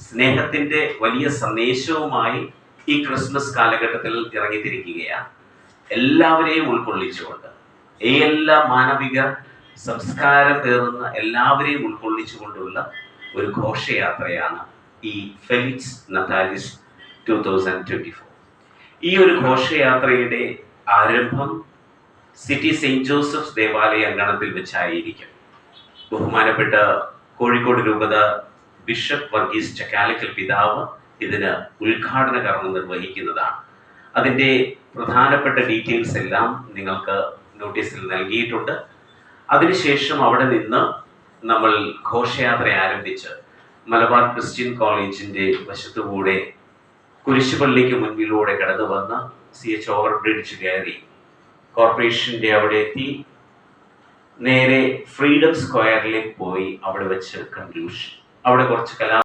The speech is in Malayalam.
സ്നേഹത്തിന്റെ വലിയ സന്ദേശവുമായി ഈ ക്രിസ്മസ് കാലഘട്ടത്തിൽ ഇറങ്ങിത്തിരിക്കുകയാണ്. എല്ലാവരെയും ഉൾക്കൊള്ളിച്ചുകൊണ്ട് എല്ലാ മാനവിക സംസ്കാരം പേറുന്ന എല്ലാവരെയും ഉൾക്കൊള്ളിച്ചുകൊണ്ടുള്ള ഒരു ഘോഷയാത്രയാണ് ഈ ഫെലിക്സ് നതാലിസ് 2024. ഈ ഒരു ഘോഷയാത്രയുടെ ആരംഭം സിറ്റി സെയിന്റ് ജോസഫ്സ് ദേവാലയ അങ്കണത്തിൽ വെച്ചായിരിക്കും. ബഹുമാനപ്പെട്ട കോഴിക്കോട് രൂപത ബിഷപ്പ് വർഗീസ് ചക്കാലക്കൽ പിതാവ് ഇതിന് ഉദ്ഘാടന കർമ്മം നിർവഹിക്കുന്നതാണ്. അതിൻ്റെ പ്രധാനപ്പെട്ട ഡീറ്റെയിൽസ് എല്ലാം നിങ്ങൾക്ക് നോട്ടീസിൽ നൽകിയിട്ടുണ്ട്. അതിനുശേഷം അവിടെ നിന്ന് നമ്മൾ ഘോഷയാത്ര ആരംഭിച്ച് മലബാർ ക്രിസ്ത്യൻ കോളേജിൻ്റെ വശത്തുകൂടെ കുരിശുപള്ളിക്ക് മുൻപിലൂടെ കടന്നു വന്ന് CH ഓവർ ബ്രിഡ്ജ് കയറി കോർപ്പറേഷൻ്റെ അവിടെ എത്തി നേരെ ഫ്രീഡം സ്ക്വയറിലേക്ക് പോയി അവിടെ വെച്ച് കൺക്ലൂഷൻ, അവിടെ കുറച്ച്